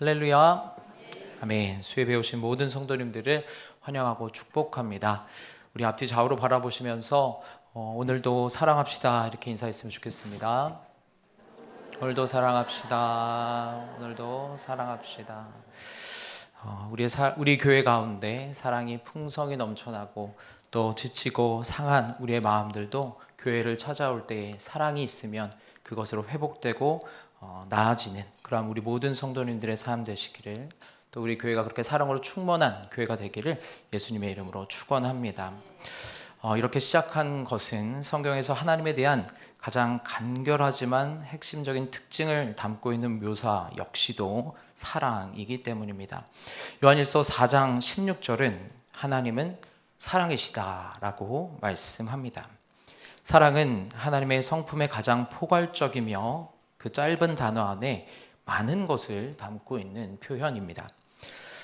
할렐루야. 아멘. 수협에 오신 모든 성도님들을 환영하고 축복합니다. 우리 앞뒤 좌우로 바라보시면서 오늘도 사랑합시다 이렇게 인사했으면 좋겠습니다. 오늘도 사랑합시다. 오늘도 사랑합시다. 우리 교회 가운데 사랑이 풍성히 넘쳐나고 또 지치고 상한 우리의 마음들도 교회를 찾아올 때 사랑이 있으면 그것으로 회복되고 나아지는 그런 우리 모든 성도님들의 삶 되시기를, 또 우리 교회가 그렇게 사랑으로 충만한 교회가 되기를 예수님의 이름으로 축원합니다. 이렇게 시작한 것은 성경에서 하나님에 대한 가장 간결하지만 핵심적인 특징을 담고 있는 묘사 역시도 사랑이기 때문입니다. 요한일서 4장 16절은 하나님은 사랑이시다라고 말씀합니다. 사랑은 하나님의 성품의 가장 포괄적이며 그 짧은 단어 안에 많은 것을 담고 있는 표현입니다.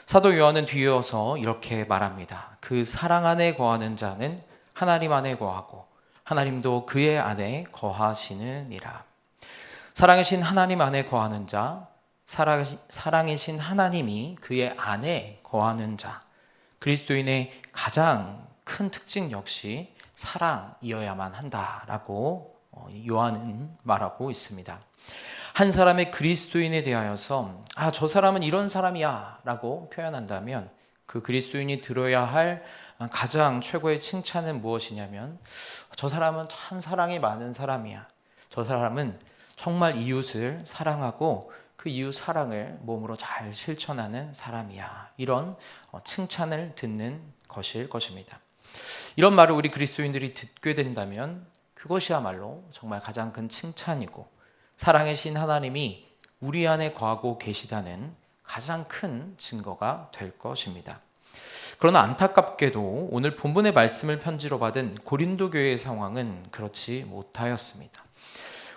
사도 요한은 뒤이어서 이렇게 말합니다. 그 사랑 안에 거하는 자는 하나님 안에 거하고 하나님도 그의 안에 거하시느니라. 사랑이신 하나님 안에 거하는 자, 사랑이신 하나님이 그의 안에 거하는 자, 그리스도인의 가장 큰 특징 역시 사랑이어야만 한다라고 요한은 말하고 있습니다. 한 사람의 그리스도인에 대하여서 저 사람은 이런 사람이야 라고 표현한다면 그 그리스도인이 들어야 할 가장 최고의 칭찬은 무엇이냐면, 저 사람은 참 사랑이 많은 사람이야. 저 사람은 정말 이웃을 사랑하고 그 이웃 사랑을 몸으로 잘 실천하는 사람이야. 이런 칭찬을 듣는 것일 것입니다. 이런 말을 우리 그리스도인들이 듣게 된다면 그것이야말로 정말 가장 큰 칭찬이고, 사랑이신 하나님이 우리 안에 거하고 계시다는 가장 큰 증거가 될 것입니다. 그러나 안타깝게도 오늘 본문의 말씀을 편지로 받은 고린도 교회의 상황은 그렇지 못하였습니다.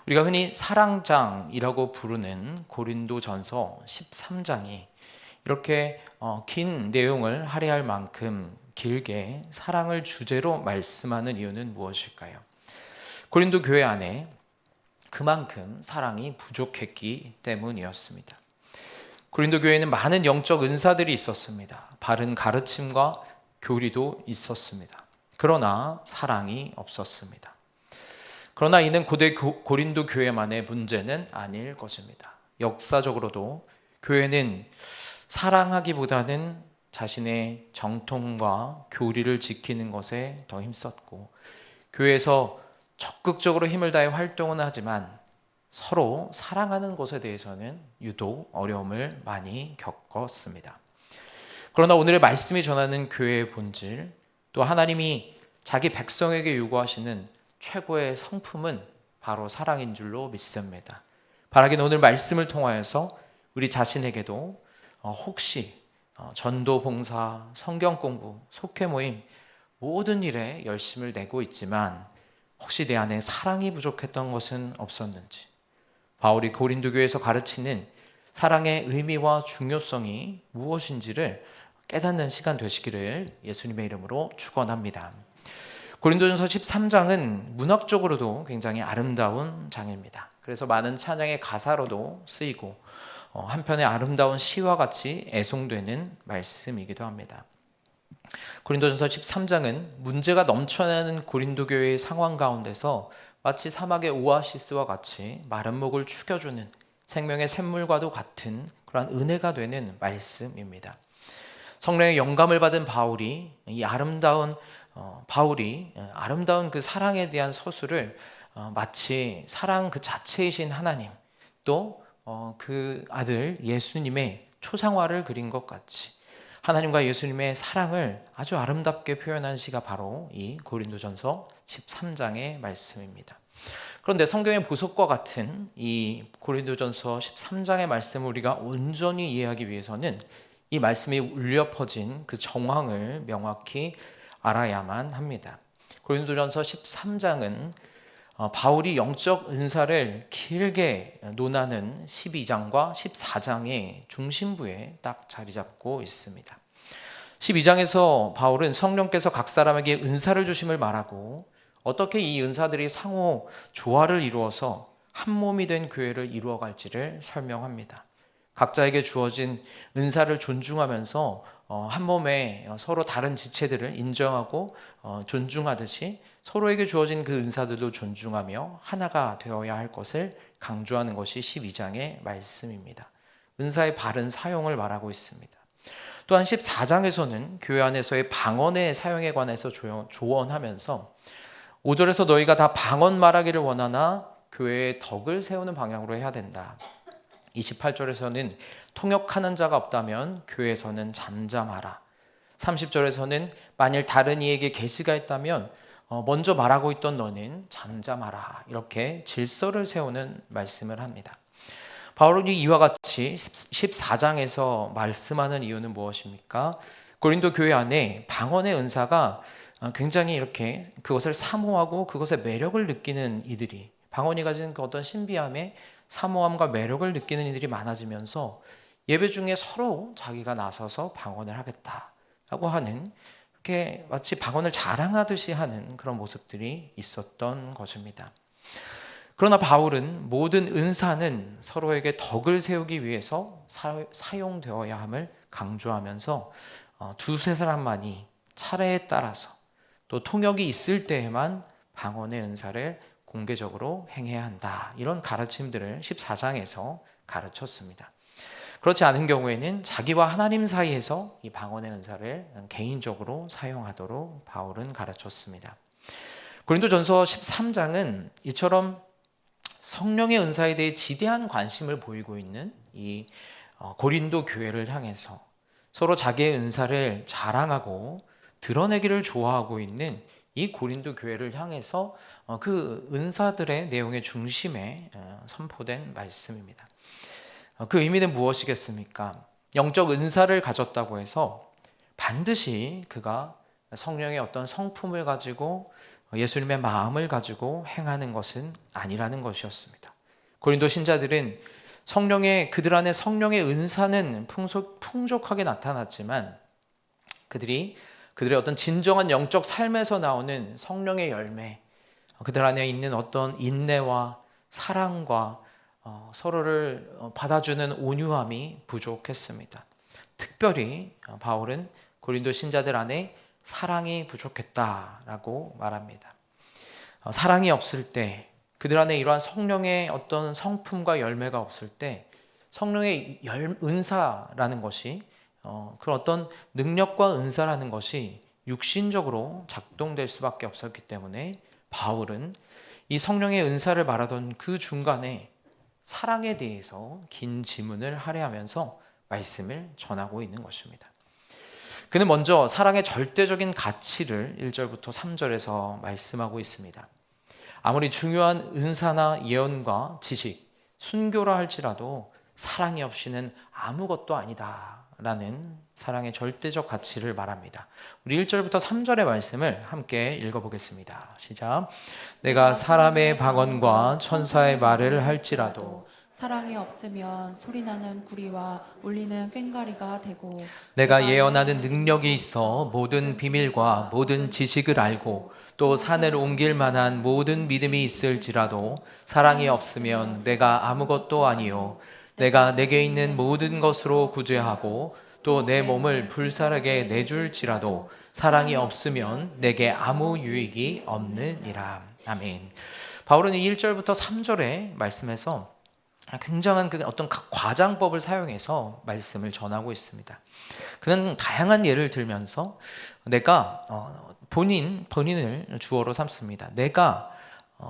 우리가 흔히 사랑장이라고 부르는 고린도전서 13장이 이렇게 긴 내용을 할애할 만큼 길게 사랑을 주제로 말씀하는 이유는 무엇일까요? 고린도 교회 안에 그만큼 사랑이 부족했기 때문이었습니다. 고린도 교회에는 많은 영적 은사들이 있었습니다. 바른 가르침과 교리도 있었습니다. 그러나 사랑이 없었습니다. 그러나 이는 고대 고린도 교회만의 문제는 아닐 것입니다. 역사적으로도 교회는 사랑하기보다는 자신의 정통과 교리를 지키는 것에 더 힘썼고, 교회에서 적극적으로 힘을 다해 활동은 하지만 서로 사랑하는 것에 대해서는 유독 어려움을 많이 겪었습니다. 그러나 오늘의 말씀이 전하는 교회의 본질, 또 하나님이 자기 백성에게 요구하시는 최고의 성품은 바로 사랑인 줄로 믿습니다. 바라기는 오늘 말씀을 통하여서 우리 자신에게도 혹시 전도 봉사, 성경 공부, 속회 모임 모든 일에 열심을 내고 있지만 혹시 내 안에 사랑이 부족했던 것은 없었는지, 바울이 고린도 교회에서 가르치는 사랑의 의미와 중요성이 무엇인지를 깨닫는 시간 되시기를 예수님의 이름으로 축원합니다. 고린도전서 13장은 문학적으로도 굉장히 아름다운 장입니다. 그래서 많은 찬양의 가사로도 쓰이고 한편의 아름다운 시와 같이 애송되는 말씀이기도 합니다. 고린도전서 13장은 문제가 넘쳐나는 고린도 교회의 상황 가운데서 마치 사막의 오아시스와 같이 마른 목을 축여주는 생명의 샘물과도 같은 그러한 은혜가 되는 말씀입니다. 성령의 영감을 받은 바울이 아름다운 그 사랑에 대한 서술을 마치 사랑 그 자체이신 하나님, 또 그 아들 예수님의 초상화를 그린 것 같이 하나님과 예수님의 사랑을 아주 아름답게 표현한 시가 바로 이 고린도전서 13장의 말씀입니다. 그런데 성경의 보석과 같은 이 고린도전서 13장의 말씀을 우리가 온전히 이해하기 위해서는 이 말씀이 울려 퍼진 그 정황을 명확히 알아야만 합니다. 고린도전서 13장은 바울이 영적 은사를 길게 논하는 12장과 14장의 중심부에 딱 자리 잡고 있습니다. 12장에서 바울은 성령께서 각 사람에게 은사를 주심을 말하고 어떻게 이 은사들이 상호 조화를 이루어서 한 몸이 된 교회를 이루어갈지를 설명합니다. 각자에게 주어진 은사를 존중하면서 한 몸에 서로 다른 지체들을 인정하고 존중하듯이 서로에게 주어진 그 은사들도 존중하며 하나가 되어야 할 것을 강조하는 것이 12장의 말씀입니다. 은사의 바른 사용을 말하고 있습니다. 또한 14장에서는 교회 안에서의 방언의 사용에 관해서 조언하면서 5절에서 너희가 다 방언 말하기를 원하나 교회의 덕을 세우는 방향으로 해야 된다. 28절에서는 통역하는 자가 없다면 교회에서는 잠잠하라. 30절에서는 만일 다른 이에게 계시가 있다면 먼저 말하고 있던 너는 잠잠하라. 이렇게 질서를 세우는 말씀을 합니다. 바울이 이와 같이 14장에서 말씀하는 이유는 무엇입니까? 고린도 교회 안에 방언의 은사가 굉장히 이렇게 그것을 사모하고 그것의 매력을 느끼는 이들이, 방언이 가진 그 어떤 신비함의 사모함과 매력을 느끼는 이들이 많아지면서 예배 중에 서로 자기가 나서서 방언을 하겠다라고 하는, 이렇게 마치 방언을 자랑하듯이 하는 그런 모습들이 있었던 것입니다. 그러나 바울은 모든 은사는 서로에게 덕을 세우기 위해서 사용되어야 함을 강조하면서 두세 사람만이 차례에 따라서 또 통역이 있을 때에만 방언의 은사를 공개적으로 행해야 한다. 이런 가르침들을 14장에서 가르쳤습니다. 그렇지 않은 경우에는 자기와 하나님 사이에서 이 방언의 은사를 개인적으로 사용하도록 바울은 가르쳤습니다. 고린도전서 13장은 이처럼 성령의 은사에 대해 지대한 관심을 보이고 있는 이 고린도 교회를 향해서 서로 자기의 은사를 자랑하고 드러내기를 좋아하고 있는 이 고린도 교회를 향해서 그 은사들의 내용의 중심에 선포된 말씀입니다. 그 의미는 무엇이겠습니까? 영적 은사를 가졌다고 해서 반드시 그가 성령의 어떤 성품을 가지고 예수님의 마음을 가지고 행하는 것은 아니라는 것이었습니다. 고린도 신자들은 그들 안에 성령의 은사는 풍족하게 나타났지만 그들의 어떤 진정한 영적 삶에서 나오는 성령의 열매, 그들 안에 있는 어떤 인내와 사랑과 서로를 받아주는 온유함이 부족했습니다. 특별히 바울은 고린도 신자들 안에 사랑이 부족했다라고 말합니다. 사랑이 없을 때, 그들 안에 이러한 성령의 어떤 성품과 열매가 없을 때 성령의 은사라는 것이, 그런 어떤 능력과 은사라는 것이 육신적으로 작동될 수밖에 없었기 때문에 바울은 이 성령의 은사를 말하던 그 중간에 사랑에 대해서 긴 지문을 할애하면서 말씀을 전하고 있는 것입니다. 그는 먼저 사랑의 절대적인 가치를 1절부터 3절에서 말씀하고 있습니다. 아무리 중요한 은사나 예언과 지식, 순교라 할지라도 사랑이 없이는 아무것도 아니다 라는 사랑의 절대적 가치를 말합니다. 우리 1절부터 3절의 말씀을 함께 읽어보겠습니다. 시작. 내가 사람의 방언과 천사의 말을 할지라도 사랑이 없으면 소리나는 구리와 울리는 꽹과리가 되고, 내가 예언하는 능력이 있어 모든 비밀과 모든 지식을 알고 또 산을 옮길 만한 모든 믿음이 있을지라도 사랑이 없으면 내가 아무것도 아니요 내가 내게 있는 모든 것으로 구제하고 또 내 몸을 불살하게 내줄지라도 사랑이 없으면 내게 아무 유익이 없느니라. 아멘. 바울은 이 1절부터 3절의 말씀에서 굉장한 그 어떤 과장법을 사용해서 말씀을 전하고 있습니다. 그는 다양한 예를 들면서 내가 본인을 주어로 삼습니다. 내가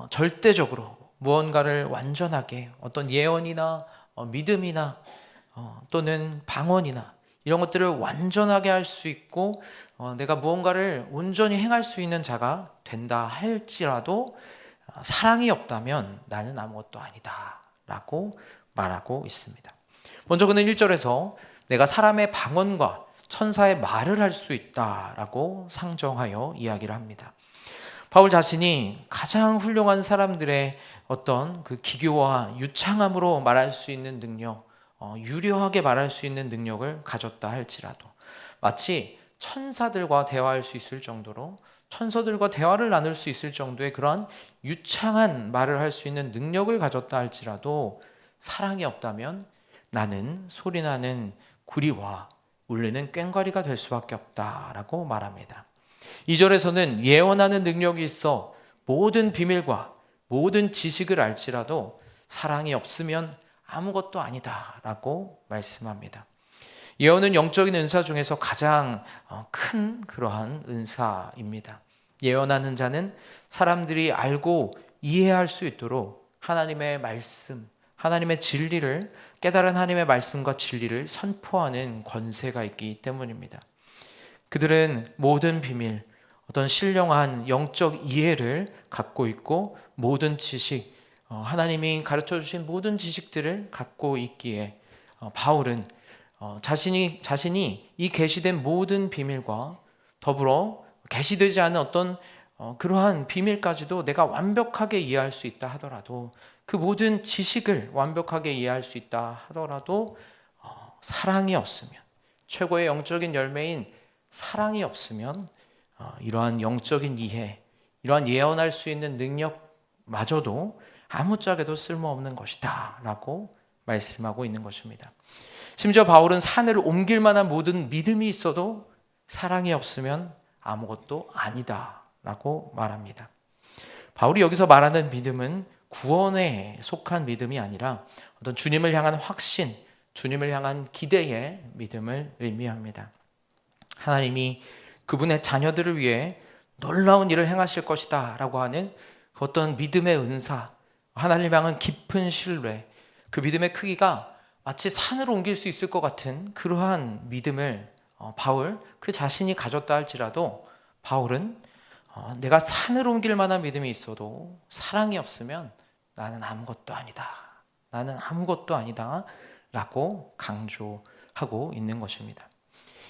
절대적으로 무언가를 완전하게 어떤 예언이나 믿음이나 또는 방언이나 이런 것들을 완전하게 할 수 있고 내가 무언가를 온전히 행할 수 있는 자가 된다 할지라도 사랑이 없다면 나는 아무것도 아니다 라고 말하고 있습니다. 먼저 그는 1절에서 내가 사람의 방언과 천사의 말을 할 수 있다라고 상정하여 이야기를 합니다. 바울 자신이 가장 훌륭한 사람들의 어떤 그 기교와 유창함으로 말할 수 있는 능력, 유려하게 말할 수 있는 능력을 가졌다 할지라도 마치 천사들과 대화할 수 있을 정도로 천사들과 대화를 나눌 수 있을 정도의 그러한 유창한 말을 할 수 있는 능력을 가졌다 할지라도 사랑이 없다면 나는 소리나는 구리와 울리는 꽹과리가 될 수밖에 없다라고 말합니다. 2절에서는 예언하는 능력이 있어 모든 비밀과 모든 지식을 알지라도 사랑이 없으면 아무것도 아니다라고 말씀합니다. 예언은 영적인 은사 중에서 가장 큰 그러한 은사입니다. 예언하는 자는 사람들이 알고 이해할 수 있도록 하나님의 말씀, 하나님의 진리를, 깨달은 하나님의 말씀과 진리를 선포하는 권세가 있기 때문입니다. 그들은 모든 비밀, 어떤 신령한 영적 이해를 갖고 있고 모든 지식, 하나님이 가르쳐 주신 모든 지식들을 갖고 있기에 바울은 자신이 이 계시된 모든 비밀과 더불어 계시되지 않은 어떤 그러한 비밀까지도 내가 완벽하게 이해할 수 있다 하더라도, 그 모든 지식을 완벽하게 이해할 수 있다 하더라도 사랑이 없으면, 최고의 영적인 열매인 사랑이 없으면 이러한 영적인 이해, 이러한 예언할 수 있는 능력마저도 아무짝에도 쓸모없는 것이다 라고 말씀하고 있는 것입니다. 심지어 바울은 산을 옮길 만한 모든 믿음이 있어도 사랑이 없으면 아무것도 아니다 라고 말합니다. 바울이 여기서 말하는 믿음은 구원에 속한 믿음이 아니라 어떤 주님을 향한 확신, 주님을 향한 기대의 믿음을 의미합니다. 하나님이 그분의 자녀들을 위해 놀라운 일을 행하실 것이다 라고 하는 그 어떤 믿음의 은사, 하나님 향한 깊은 신뢰, 그 믿음의 크기가 마치 산을 옮길 수 있을 것 같은 그러한 믿음을 바울 그 자신이 가졌다 할지라도, 바울은 내가 산을 옮길 만한 믿음이 있어도 사랑이 없으면 나는 아무것도 아니다, 나는 아무것도 아니다 라고 강조하고 있는 것입니다.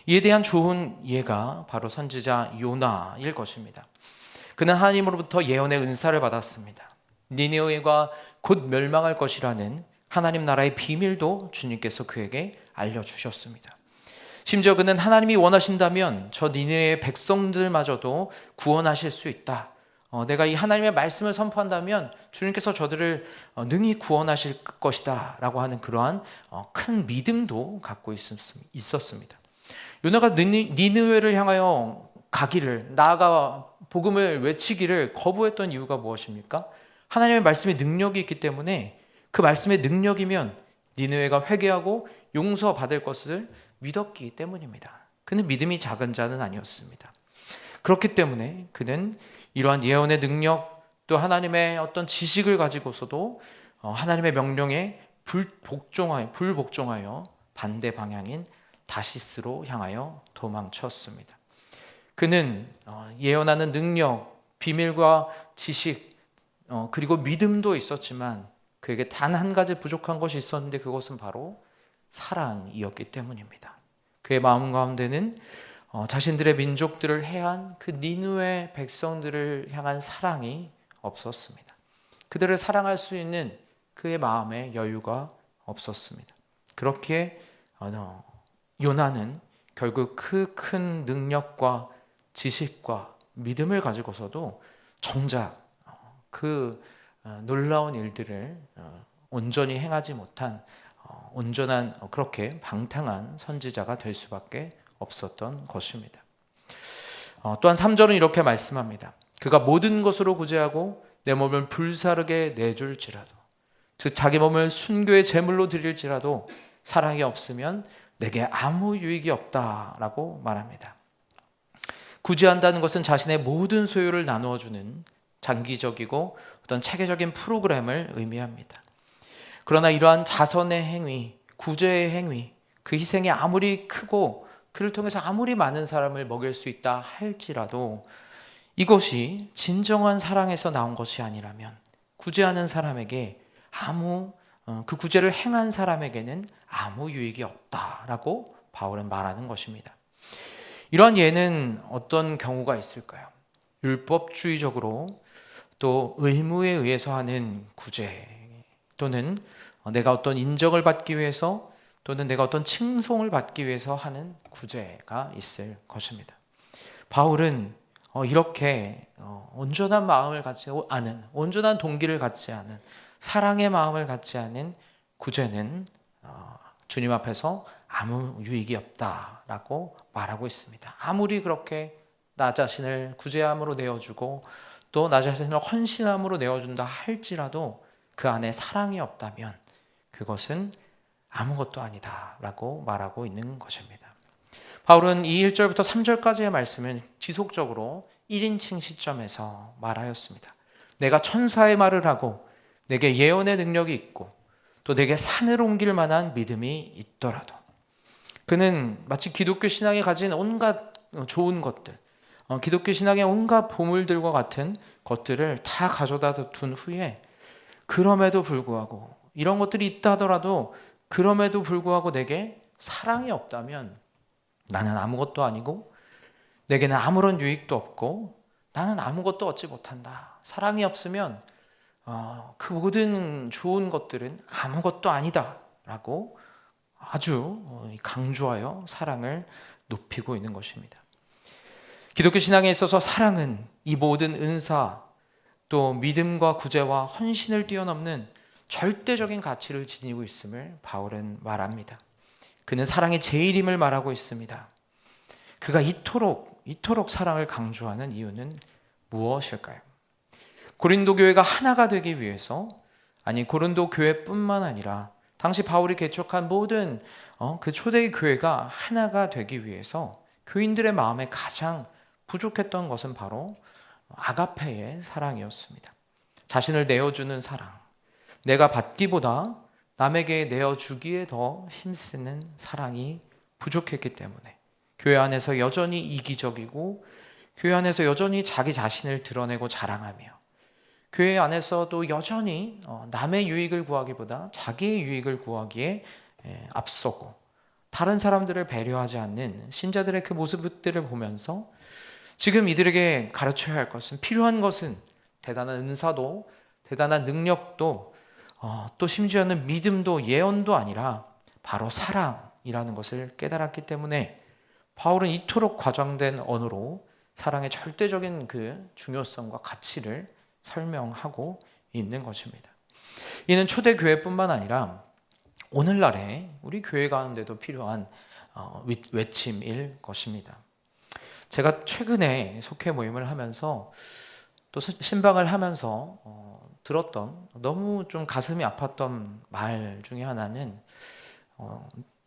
이에 대한 좋은 예가 바로 선지자 요나일 것입니다. 그는 하나님으로부터 예언의 은사를 받았습니다. 니느웨가 곧 멸망할 것이라는 하나님 나라의 비밀도 주님께서 그에게 알려주셨습니다. 심지어 그는 하나님이 원하신다면 저 니느웨의 백성들마저도 구원하실 수 있다. 내가 이 하나님의 말씀을 선포한다면 주님께서 저들을 능히 구원하실 것이다 라고 하는 그러한 큰 믿음도 갖고 있었습니다. 요나가 니느웨를 향하여 가기를, 나아가 복음을 외치기를 거부했던 이유가 무엇입니까? 하나님의 말씀에 능력이 있기 때문에, 그 말씀의 능력이면 니느웨가 회개하고 용서받을 것을 믿었기 때문입니다. 그는 믿음이 작은 자는 아니었습니다. 그렇기 때문에 그는 이러한 예언의 능력, 또 하나님의 어떤 지식을 가지고서도 하나님의 명령에 불복종하여 반대 방향인 다시스로 향하여 도망쳤습니다. 그는 예언하는 능력, 비밀과 지식, 그리고 믿음도 있었지만 그에게 단 한 가지 부족한 것이 있었는데, 그것은 바로 사랑이었기 때문입니다. 그의 마음 가운데는 자신들의 민족들을 해한 그 니느웨 백성들을 향한 사랑이 없었습니다. 그들을 사랑할 수 있는 그의 마음에 여유가 없었습니다. 그렇기에 요나는 결국 그 큰 능력과 지식과 믿음을 가지고서도 정작 그 놀라운 일들을 온전히 행하지 못한 온전한, 그렇게 방탕한 선지자가 될 수밖에 없었던 것입니다. 또한 3절은 이렇게 말씀합니다. 그가 모든 것으로 구제하고 내 몸을 불사르게 내줄지라도, 즉 자기 몸을 순교의 제물로 드릴지라도 사랑이 없으면 내게 아무 유익이 없다라고 말합니다. 구제한다는 것은 자신의 모든 소유를 나누어 주는 장기적이고 어떤 체계적인 프로그램을 의미합니다. 그러나 이러한 자선의 행위, 구제의 행위, 그 희생이 아무리 크고 그를 통해서 아무리 많은 사람을 먹일 수 있다 할지라도 이것이 진정한 사랑에서 나온 것이 아니라면 구제하는 사람에게 그 구제를 행한 사람에게는 아무 유익이 없다라고 바울은 말하는 것입니다. 이러한 예는 어떤 경우가 있을까요? 율법주의적으로 또 의무에 의해서 하는 구제, 또는 내가 어떤 인정을 받기 위해서, 또는 내가 어떤 칭송을 받기 위해서 하는 구제가 있을 것입니다. 바울은 이렇게 온전한 마음을 갖지 않은, 온전한 동기를 갖지 않은, 사랑의 마음을 갖지 않은 구제는 주님 앞에서 아무 유익이 없다라고 말하고 있습니다. 아무리 그렇게 나 자신을 구제함으로 내어주고 또 나 자신을 헌신함으로 내어준다 할지라도 그 안에 사랑이 없다면 그것은 아무것도 아니다라고 말하고 있는 것입니다. 바울은 이 1절부터 3절까지의 말씀은 지속적으로 1인칭 시점에서 말하였습니다. 내가 천사의 말을 하고 내게 예언의 능력이 있고 또 내게 산을 옮길 만한 믿음이 있더라도, 그는 마치 기독교 신앙이 가진 온갖 좋은 것들, 기독교 신앙의 온갖 보물들과 같은 것들을 다 가져다 둔 후에 그럼에도 불구하고, 이런 것들이 있다 하더라도 그럼에도 불구하고 내게 사랑이 없다면 나는 아무것도 아니고 내게는 아무런 유익도 없고 나는 아무것도 얻지 못한다. 사랑이 없으면 그 모든 좋은 것들은 아무것도 아니다 라고 아주 강조하여 사랑을 높이고 있는 것입니다. 기독교 신앙에 있어서 사랑은 이 모든 은사, 또 믿음과 구제와 헌신을 뛰어넘는 절대적인 가치를 지니고 있음을 바울은 말합니다. 그는 사랑의 제일임을 말하고 있습니다. 그가 이토록 사랑을 강조하는 이유는 무엇일까요? 고린도 교회가 하나가 되기 위해서, 아니 고린도 교회뿐만 아니라 당시 바울이 개척한 모든 그 초대의 교회가 하나가 되기 위해서 교인들의 마음에 가장 부족했던 것은 바로 아가페의 사랑이었습니다. 자신을 내어주는 사랑, 내가 받기보다 남에게 내어주기에 더 힘쓰는 사랑이 부족했기 때문에 교회 안에서 여전히 이기적이고 교회 안에서 여전히 자기 자신을 드러내고 자랑하며 교회 안에서도 여전히 남의 유익을 구하기보다 자기의 유익을 구하기에 앞서고 다른 사람들을 배려하지 않는 신자들의 그 모습들을 보면서 지금 이들에게 가르쳐야 할 것은, 필요한 것은 대단한 은사도 대단한 능력도 또 심지어는 믿음도 예언도 아니라 바로 사랑이라는 것을 깨달았기 때문에 바울은 이토록 과장된 언어로 사랑의 절대적인 그 중요성과 가치를 설명하고 있는 것입니다. 이는 초대교회뿐만 아니라 오늘날의 우리 교회 가운데도 필요한 외침일 것입니다. 제가 최근에 속회 모임을 하면서 또 신방을 하면서 들었던 너무 좀 가슴이 아팠던 말 중에 하나는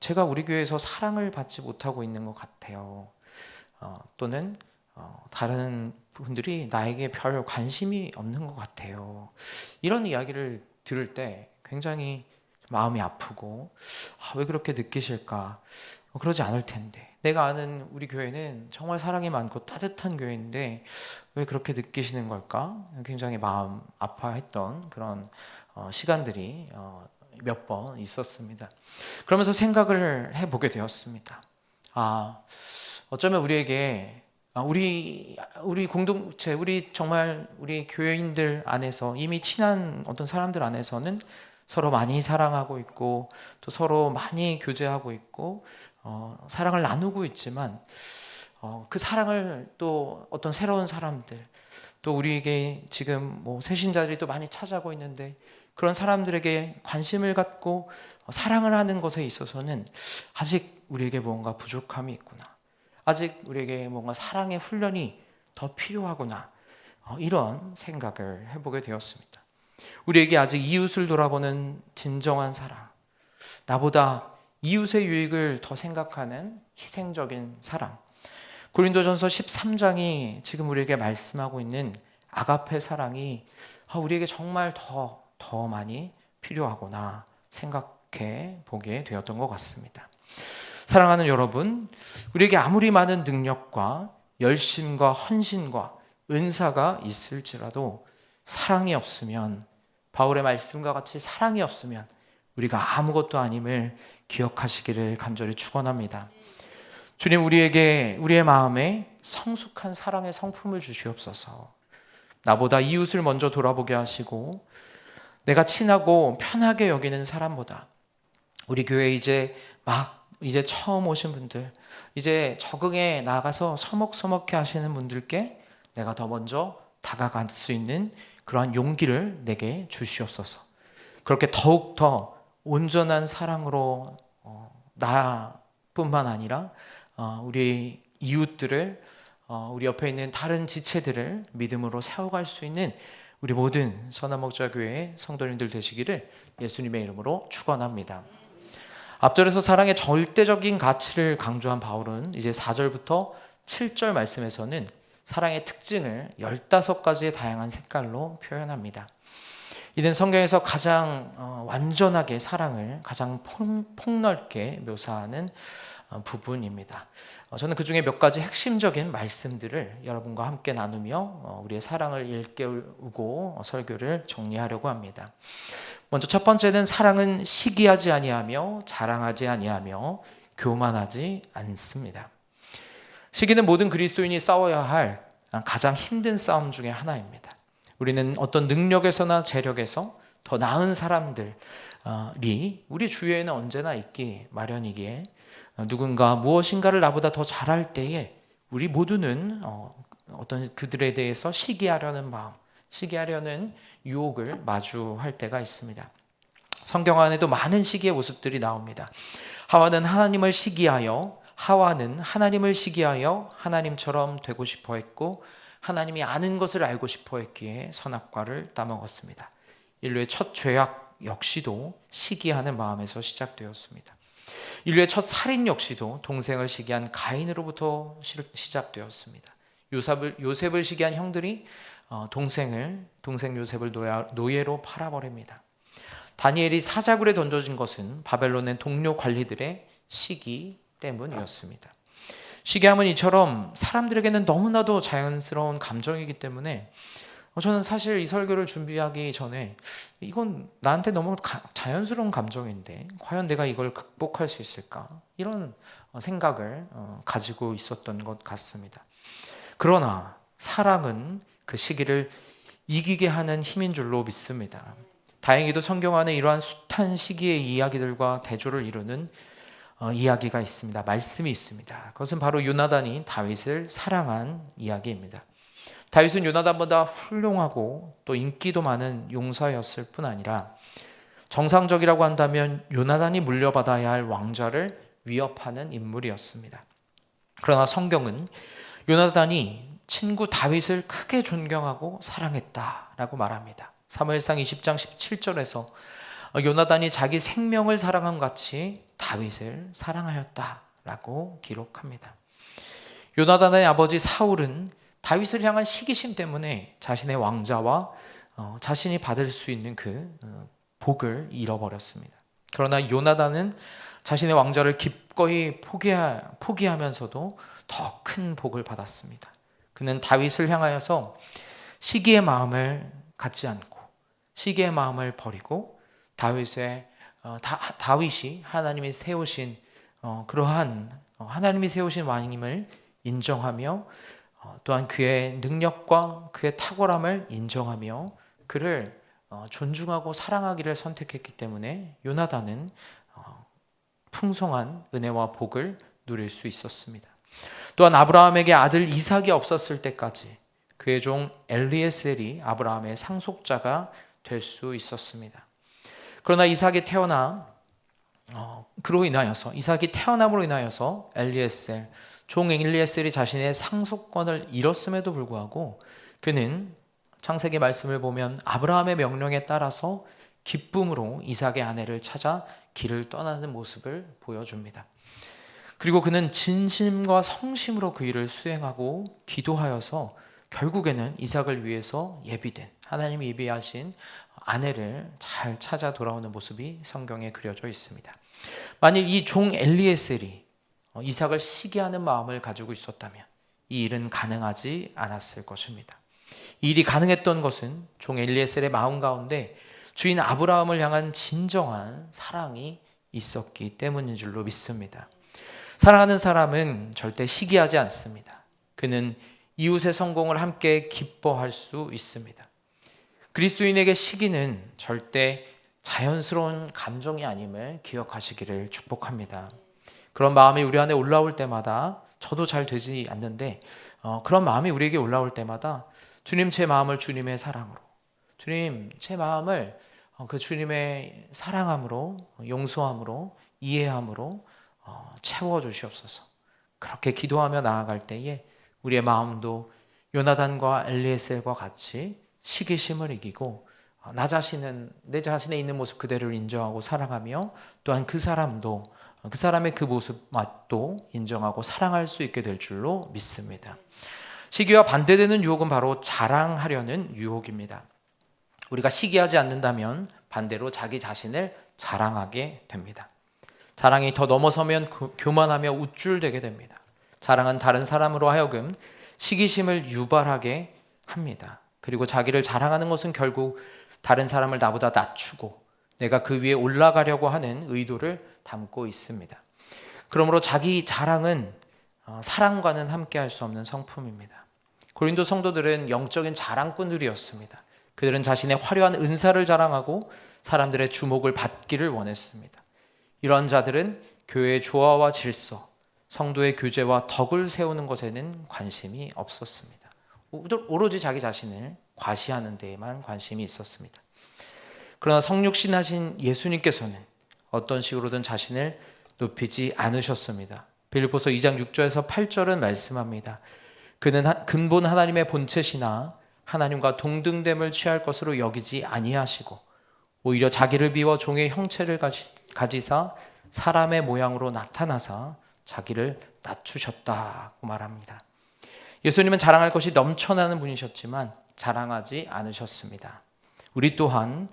제가 우리 교회에서 사랑을 받지 못하고 있는 것 같아요. 또는 다른 분들이 나에게 별 관심이 없는 것 같아요. 이런 이야기를 들을 때 굉장히 마음이 아프고 왜 그렇게 느끼실까? 그러지 않을 텐데. 내가 아는 우리 교회는 정말 사랑이 많고 따뜻한 교회인데 왜 그렇게 느끼시는 걸까? 굉장히 마음 아파했던 그런 시간들이 몇 번 있었습니다. 그러면서 생각을 해보게 되었습니다. 어쩌면 우리에게 우리 공동체, 우리 교회인들 안에서 이미 친한 어떤 사람들 안에서는 서로 많이 사랑하고 있고 또 서로 많이 교제하고 있고 사랑을 나누고 있지만 그 사랑을 또 어떤 새로운 사람들, 또 우리에게 지금 새신자들이 또 많이 찾아오고 있는데 그런 사람들에게 관심을 갖고 사랑을 하는 것에 있어서는 아직 우리에게 뭔가 부족함이 있구나. 아직 우리에게 뭔가 사랑의 훈련이 더 필요하구나. 이런 생각을 해보게 되었습니다. 우리에게 아직 이웃을 돌아보는 진정한 사랑, 나보다 이웃의 유익을 더 생각하는 희생적인 사랑, 고린도전서 13장이 지금 우리에게 말씀하고 있는 아가페 사랑이 우리에게 정말 더 많이 필요하구나 생각해 보게 되었던 것 같습니다. 사랑하는 여러분, 우리에게 아무리 많은 능력과 열심과 헌신과 은사가 있을지라도 사랑이 없으면, 바울의 말씀과 같이 사랑이 없으면 우리가 아무것도 아님을 기억하시기를 간절히 축원합니다. 주님, 우리의 마음에 성숙한 사랑의 성품을 주시옵소서. 나보다 이웃을 먼저 돌아보게 하시고 내가 친하고 편하게 여기는 사람보다 우리 교회 이제 처음 오신 분들, 이제 적응해 나가서 서먹서먹해 하시는 분들께 내가 더 먼저 다가갈 수 있는 그러한 용기를 내게 주시옵소서. 그렇게 더욱 더 온전한 사랑으로 나뿐만 아니라 우리 이웃들을 우리 옆에 있는 다른 지체들을 믿음으로 세워갈 수 있는 우리 모든 선한목자교회 성도님들 되시기를 예수님의 이름으로 축원합니다. 앞절에서 사랑의 절대적인 가치를 강조한 바울은 이제 4절부터 7절 말씀에서는 사랑의 특징을 15가지의 다양한 색깔로 표현합니다. 이는 성경에서 가장 완전하게 사랑을 가장 폭넓게 묘사하는 부분입니다. 저는 그 중에 몇 가지 핵심적인 말씀들을 여러분과 함께 나누며 우리의 사랑을 일깨우고 설교를 정리하려고 합니다. 먼저 첫 번째는 사랑은 시기하지 아니하며 자랑하지 아니하며 교만하지 않습니다. 시기는 모든 그리스도인이 싸워야 할 가장 힘든 싸움 중에 하나입니다. 우리는 어떤 능력에서나 재력에서 더 나은 사람들이 우리 주위에는 언제나 있기 마련이기에 누군가 무엇인가를 나보다 더 잘할 때에 우리 모두는 어떤 그들에 대해서 시기하려는 마음, 시기하려는 유혹을 마주할 때가 있습니다. 성경 안에도 많은 시기의 모습들이 나옵니다. 하와는 하나님을 시기하여 하나님처럼 되고 싶어 했고 하나님이 아는 것을 알고 싶어 했기에 선악과를 따먹었습니다. 인류의 첫 죄악 역시도 시기하는 마음에서 시작되었습니다. 인류의 첫 살인 역시도 동생을 시기한 가인으로부터 시작되었습니다. 요셉을 시기한 형들이 동생 요셉을 노예로 팔아버립니다. 다니엘이 사자굴에 던져진 것은 바벨론의 동료 관리들의 시기 때문이었습니다. 시기함은 이처럼 사람들에게는 너무나도 자연스러운 감정이기 때문에 저는 사실 이 설교를 준비하기 전에 이건 나한테 너무 자연스러운 감정인데 과연 내가 이걸 극복할 수 있을까? 이런 생각을 가지고 있었던 것 같습니다. 그러나 사랑은 그 시기를 이기게 하는 힘인 줄로 믿습니다. 다행히도 성경 안에 이러한 숱한 시기의 이야기들과 대조를 이루는 이야기가 있습니다. 말씀이 있습니다. 그것은 바로 요나단이 다윗을 사랑한 이야기입니다. 다윗은 요나단보다 훌륭하고 또 인기도 많은 용사였을 뿐 아니라 정상적이라고 한다면 요나단이 물려받아야 할 왕좌를 위협하는 인물이었습니다. 그러나 성경은 요나단이 친구 다윗을 크게 존경하고 사랑했다라고 말합니다. 사무엘상 20장 17절에서 요나단이 자기 생명을 사랑함 같이 다윗을 사랑하였다라고 기록합니다. 요나단의 아버지 사울은 다윗을 향한 시기심 때문에 자신의 왕좌와 자신이 받을 수 있는 그 복을 잃어버렸습니다. 그러나 요나단은 자신의 왕좌를 기꺼이 포기하면서도 더 큰 복을 받았습니다. 그는 다윗을 향하여서 시기의 마음을 갖지 않고 시기의 마음을 버리고 다윗이 하나님이 세우신 왕임을 인정하며 또한 그의 능력과 그의 탁월함을 인정하며 그를 존중하고 사랑하기를 선택했기 때문에 요나단은 풍성한 은혜와 복을 누릴 수 있었습니다. 또한 아브라함에게 아들 이삭이 없었을 때까지 그의 종 엘리에셀이 아브라함의 상속자가 될 수 있었습니다. 그러나 이삭이 태어남으로 인하여서 종 엘리에셀이 자신의 상속권을 잃었음에도 불구하고 그는 창세기 말씀을 보면 아브라함의 명령에 따라서 기쁨으로 이삭의 아내를 찾아 길을 떠나는 모습을 보여줍니다. 그리고 그는 진심과 성심으로 그 일을 수행하고 기도하여서 결국에는 이삭을 위해서 하나님이 예비하신 아내를 잘 찾아 돌아오는 모습이 성경에 그려져 있습니다. 만일 이 종 엘리에셀이 이삭을 시기하는 마음을 가지고 있었다면 이 일은 가능하지 않았을 것입니다. 이 일이 가능했던 것은 종 엘리에셀의 마음 가운데 주인 아브라함을 향한 진정한 사랑이 있었기 때문인 줄로 믿습니다. 사랑하는 사람은 절대 시기하지 않습니다. 그는 이웃의 성공을 함께 기뻐할 수 있습니다. 그리스도인에게 시기는 절대 자연스러운 감정이 아님을 기억하시기를 축복합니다. 그런 마음이 우리 안에 올라올 때마다 저도 잘 되지 않는데 그런 마음이 우리에게 올라올 때마다 주님 제 마음을 주님의 사랑으로 주님 제 마음을 그 주님의 사랑함으로 용서함으로 이해함으로 채워주시옵소서. 그렇게 기도하며 나아갈 때에 우리의 마음도 요나단과 엘리에셀과 같이 시기심을 이기고 내 자신에 있는 모습 그대로를 인정하고 사랑하며 또한 그 사람도 그 사람의 그 모습 맛도 인정하고 사랑할 수 있게 될 줄로 믿습니다. 시기와 반대되는 유혹은 바로 자랑하려는 유혹입니다. 우리가 시기하지 않는다면 반대로 자기 자신을 자랑하게 됩니다. 자랑이 더 넘어서면 교만하며 우쭐대게 됩니다. 자랑은 다른 사람으로 하여금 시기심을 유발하게 합니다. 그리고 자기를 자랑하는 것은 결국 다른 사람을 나보다 낮추고 내가 그 위에 올라가려고 하는 의도를 담고 있습니다. 그러므로 자기 자랑은 사랑과는 함께할 수 없는 성품입니다. 고린도 성도들은 영적인 자랑꾼들이었습니다. 그들은 자신의 화려한 은사를 자랑하고 사람들의 주목을 받기를 원했습니다. 이러한 자들은 교회의 조화와 질서, 성도의 교제와 덕을 세우는 것에는 관심이 없었습니다. 오로지 자기 자신을 과시하는 데에만 관심이 있었습니다. 그러나 성육신하신 예수님께서는 어떤 식으로든 자신을 높이지 않으셨습니다. 빌립보서 2장 6절에서 8절은 말씀합니다. 그는 근본 하나님의 본체시나 하나님과 동등됨을 취할 것으로 여기지 아니하시고 오히려 자기를 비워 종의 형체를 가지사 사람의 모양으로 나타나사 자기를 낮추셨다고 말합니다. 예수님은 자랑할 것이 넘쳐나는 분이셨지만 자랑하지 않으셨습니다. 우리 또한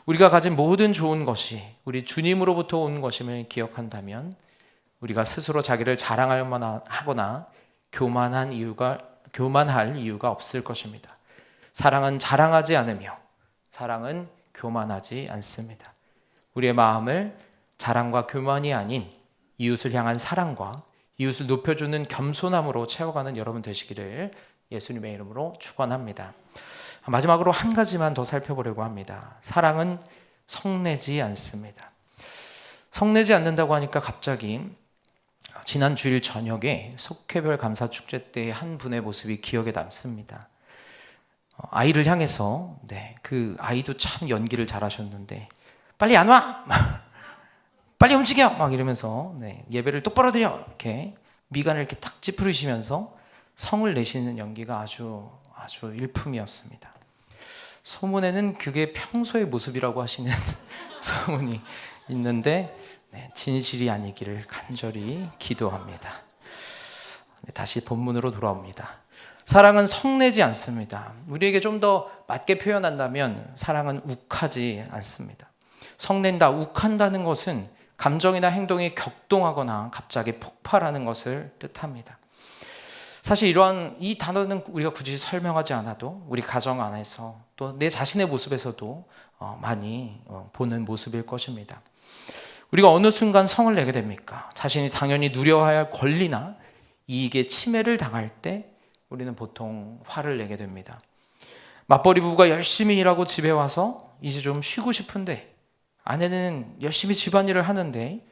우리가 가진 모든 좋은 것이 우리 주님으로부터 온 것임을 기억한다면 우리가 스스로 자기를 자랑하거나 교만할 이유가 없을 것입니다. 사랑은 자랑하지 않으며 사랑은 교만하지 않습니다. 우리의 마음을 자랑과 교만이 아닌 이웃을 향한 사랑과 이웃을 높여주는 겸손함으로 채워가는 여러분 되시기를 예수님의 이름으로 축원합니다. 마지막으로 한 가지만 더 살펴보려고 합니다. 사랑은 성내지 않습니다. 성내지 않는다고 하니까 갑자기 지난 주일 저녁에 속회별 감사축제 때 한 분의 모습이 기억에 남습니다. 아이를 향해서 그 아이도 참 연기를 잘하셨는데 빨리 안 와! 빨리 움직여! 막 이러면서 예배를 똑바로 드려! 이렇게 미간을 이렇게 딱 찌푸리시면서 성을 내시는 연기가 아주 일품이었습니다. 소문에는 그게 평소의 모습이라고 하시는 소문이 있는데 진실이 아니기를 간절히 기도합니다. 다시 본문으로 돌아옵니다. 사랑은 성내지 않습니다. 우리에게 좀 더 맞게 표현한다면 사랑은 욱하지 않습니다. 성낸다, 욱한다는 것은 감정이나 행동이 격동하거나 갑자기 폭발하는 것을 뜻합니다. 사실 이 단어는 우리가 굳이 설명하지 않아도 우리 가정 안에서 또 내 자신의 모습에서도 많이 보는 모습일 것입니다. 우리가 어느 순간 성을 내게 됩니까? 자신이 당연히 누려야 할 권리나 이익에 침해를 당할 때 우리는 보통 화를 내게 됩니다. 맞벌이 부부가 열심히 일하고 집에 와서 이제 좀 쉬고 싶은데 아내는 열심히 집안일을 하는데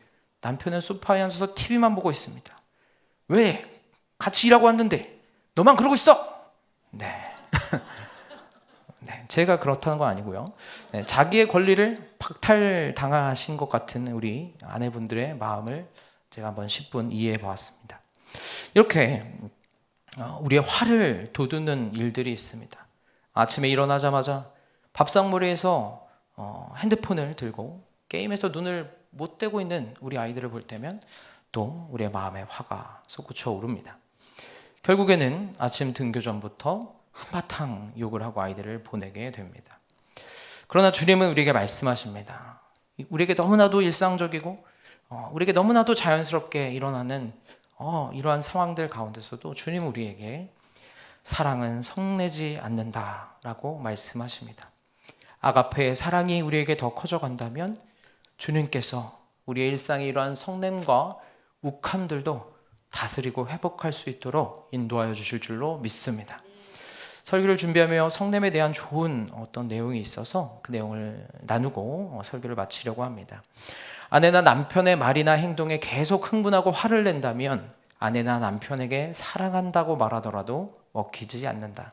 남편은 소파에 앉아서 TV만 보고 있습니다. 왜? 같이 일하고 왔는데 너만 그러고 있어? 제가 그렇다는 건 아니고요. 자기의 권리를 박탈당하신 것 같은 우리 아내분들의 마음을 제가 한번 10분 이해해 보았습니다. 이렇게 우리의 화를 돋우는 일들이 있습니다. 아침에 일어나자마자 밥상머리에서 핸드폰을 들고 게임에서 눈을 못 떼고 있는 우리 아이들을 볼 때면 또 우리의 마음에 화가 솟구쳐 오릅니다. 결국에는 아침 등교 전부터 한바탕 욕을 하고 아이들을 보내게 됩니다. 그러나 주님은 우리에게 말씀하십니다. 우리에게 너무나도 일상적이고 우리에게 너무나도 자연스럽게 일어나는 이러한 상황들 가운데서도 주님은 우리에게 사랑은 성내지 않는다라고 말씀하십니다. 아가페의 사랑이 우리에게 더 커져간다면 주님께서 우리의 일상의 이러한 성냄과 욱함들도 다스리고 회복할 수 있도록 인도하여 주실 줄로 믿습니다. 설교를 준비하며 성냄에 대한 좋은 어떤 내용이 있어서 그 내용을 나누고 설교를 마치려고 합니다. 아내나 남편의 말이나 행동에 계속 흥분하고 화를 낸다면 아내나 남편에게 사랑한다고 말하더라도 먹히지 않는다.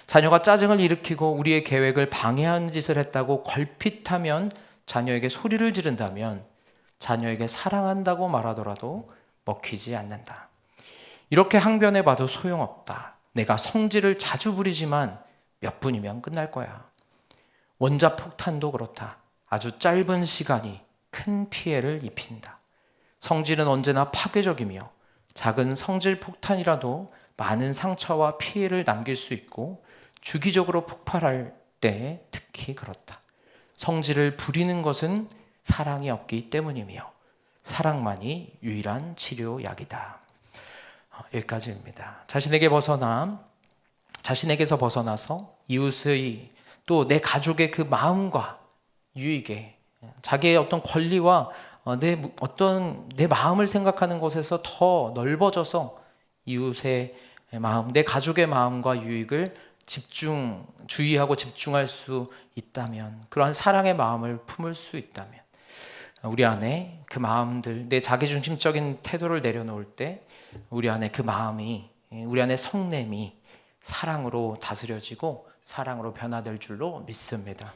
자녀가 짜증을 일으키고 우리의 계획을 방해하는 짓을 했다고 걸핏하면 자녀에게 소리를 지른다면 자녀에게 사랑한다고 말하더라도 먹히지 않는다. 이렇게 항변해봐도 소용없다. 내가 성질을 자주 부리지만 몇 분이면 끝날 거야. 원자폭탄도 그렇다. 아주 짧은 시간이 큰 피해를 입힌다. 성질은 언제나 파괴적이며 작은 성질 폭탄이라도 많은 상처와 피해를 남길 수 있고 주기적으로 폭발할 때 특히 그렇다. 성질을 부리는 것은 사랑이 없기 때문이며 사랑만이 유일한 치료약이다. 여기까지입니다. 자신에게서 벗어나서 이웃의 또 내 가족의 그 마음과 유익에 자기의 어떤 권리와 내 마음을 생각하는 곳에서 더 넓어져서 이웃의 마음, 내 가족의 마음과 유익을 주의하고 집중할 수 있다면, 그러한 사랑의 마음을 품을 수 있다면, 우리 안에 그 마음들, 내 자기중심적인 태도를 내려놓을 때 우리 안에 그 마음이, 우리 안에 성냄이 사랑으로 다스려지고 사랑으로 변화될 줄로 믿습니다.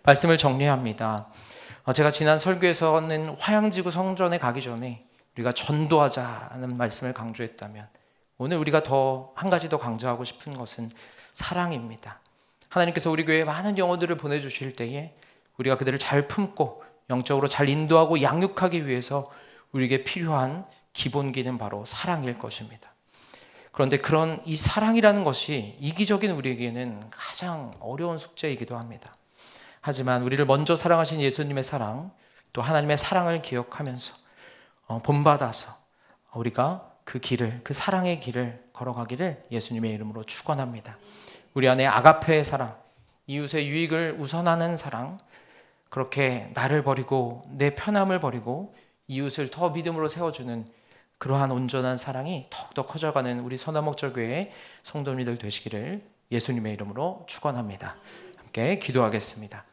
말씀을 정리합니다. 제가 지난 설교에서는 화양지구 성전에 가기 전에 우리가 전도하자는 말씀을 강조했다면, 오늘 우리가 한 가지 더 강조하고 싶은 것은 사랑입니다. 하나님께서 우리 교회에 많은 영혼들을 보내주실 때에 우리가 그들을 잘 품고 영적으로 잘 인도하고 양육하기 위해서 우리에게 필요한 기본기는 바로 사랑일 것입니다. 그런데 그런 이 사랑이라는 것이 이기적인 우리에게는 가장 어려운 숙제이기도 합니다. 하지만 우리를 먼저 사랑하신 예수님의 사랑, 또 하나님의 사랑을 기억하면서 본받아서 우리가 그 사랑의 길을 걸어가기를 예수님의 이름으로 축원합니다. 우리 안에 아가페의 사랑, 이웃의 유익을 우선하는 사랑, 그렇게 나를 버리고 내 편함을 버리고 이웃을 더 믿음으로 세워주는 그러한 온전한 사랑이 더욱더 커져가는 우리 선화목절교회의 성도님들 되시기를 예수님의 이름으로 축원합니다. 함께 기도하겠습니다.